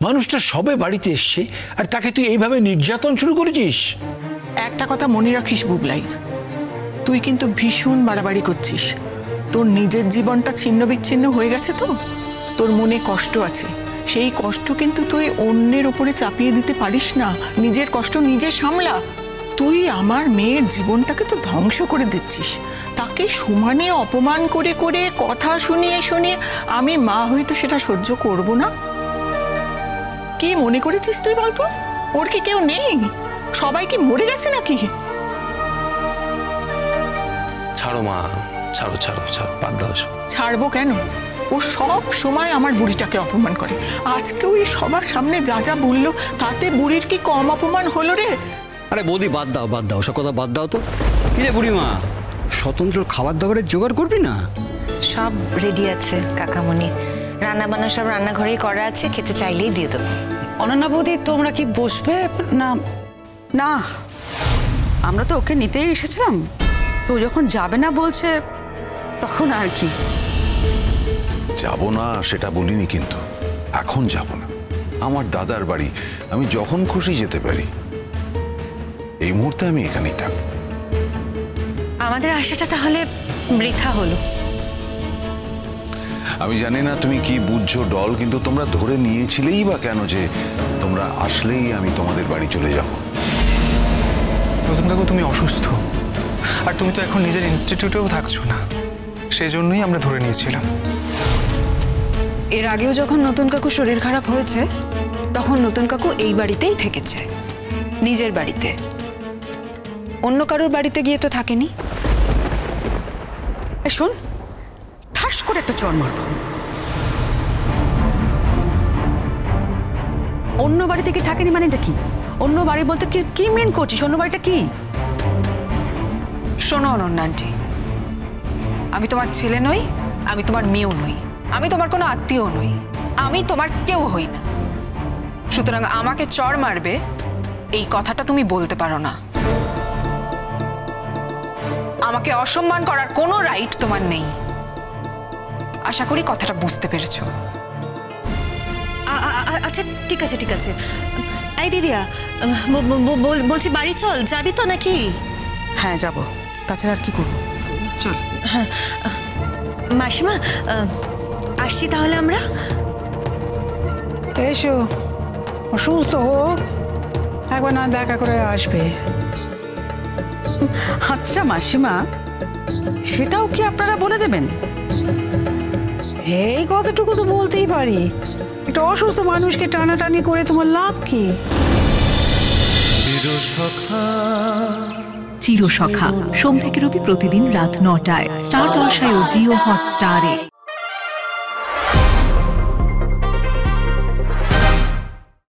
মানুষটা সবে বাড়িতে এসছে আর তাকে তুই এইভাবে নির্যাতন শুরু করেছিস। একটা কথা মনে রাখিস বুবলাই, তুই কিন্তু ভীষণ বাড়াবাড়ি করছিস। তোর নিজের জীবনটা ছিন্ন বিচ্ছিন্ন হয়ে গেছে, তো তোর মনে কষ্ট আছে, সেই কষ্ট কিন্তু তুই অন্যের উপরে চাপিয়ে দিতে পারিস না। নিজের কষ্ট নিজে সামলা। তুই আমার মেয়ের জীবনটাকে তো ধ্বংস করে দিচ্ছিস। তাকে সমানে অপমান করে করে কথা শুনিয়ে শুনিয়ে আমি মা হয়ে তো সেটা সহ্য করব না। কি মনে করেছিস তুই বলতো? ওর কি কেউ নেই? সবাই কি মরে গেছে নাকি? ছাড়ো মা, ছাড়ো ছাড়ো ছাড়ো, বাদ দাও। ছাড়বো কেন? ও সব সময় আমার বুড়িটাকে অপমান করে। আজকেও এই সবার সামনে যা যা বললো, তাতে বুড়ির কি কম অপমান হলো রে? আরে বৌদি বাদ দাও বাদ দাও, সব কথা বাদ দাও তো। কিরে বুড়িমা, স্বতন্ত্র খাবার দাবারের জোগাড় করবি না? সব রেডি আছে কাকামণি, রান্না বান্না সব রান্নাঘরেই করা আছে, খেতে চাইলেই দিয়ে দেবো। অনন্যা বৌদি, তোমরা কি বসবে না? না, আমরা তো ওকে নিতেই এসেছিলাম, তো যখন যাবে না বলছে তখন আর কি। যাব না সেটা বলিনি, কিন্তু এখন যাব না। আমার দাদার বাড়ি, আমি যখন খুশি যেতে পারি। এই মুহূর্তে আমি এখানেই থাকব। আমাদের আশাটা তাহলে বৃথা হলো। আমি জানি না তুমি কি বুঝছো ডল, কিন্তু তোমরা ধরে নিয়েছিলেই বা কেন যে তোমরা আসলেই আমি তোমাদের বাড়ি চলে যাব? নতুন কাকু, তুমি অসুস্থ, আর তুমি তো এখন নিজের ইনস্টিটিউটেও থাকছো না, সেই জন্যই আমরা ধরে নিয়েছিলাম। এর আগেও যখন নতুন কাকু শরীর খারাপ হয়েছে, তখন নতুন কাকু এই বাড়িতেই থেকেছে, নিজের বাড়িতে। অন্য কারোর বাড়িতে গিয়ে তো থাকেনি। শোন, ঠাস করে একটা চড় মারব। অন্য বাড়িতে কি থাকেনি মানেটা কি? অন্য বাড়ি বলতে কি মিন করছিস? অন্য বাড়িটা কি? শোনো অনন্যা আন্টি, আমি তোমার ছেলে নই, আমি তোমার মেয়েও নই, আমি তোমার কোনো আত্মীয় নই, আমি তোমার কেউ হই না। সুতরাং আমাকে চড় মারবে এই কথাটা তুমি বলতে পারো না। আমাকে অসম্মান করার কোনো রাইট তোমার নেই। আশা করি কথাটা বুঝতে পেরেছো। আচ্ছা ঠিক আছে ঠিক আছে। এই দিদিয়া, বলছি বাড়ি চল, যাবি তো নাকি? হ্যাঁ যাব, তাছাড়া আর কি করবো, চল। হ্যাঁ মাসিমা, আসছি তাহলে আমরা। এসো, অসুস্থ হোক একবার না দেখা করে আসবে। আচ্ছা মাসিমা, সেটাও কি আপনারা বলে দেবেন? এই কথাটুকু তো বলতেই পারি, একটা অসুস্থ মানুষকে টানাটানি করে তোমার লাভ কি? চিরসখা সোম থেকে রবি প্রতিদিন রাত ৯টায় স্টার জলসায় ও জিও হটস্টারে।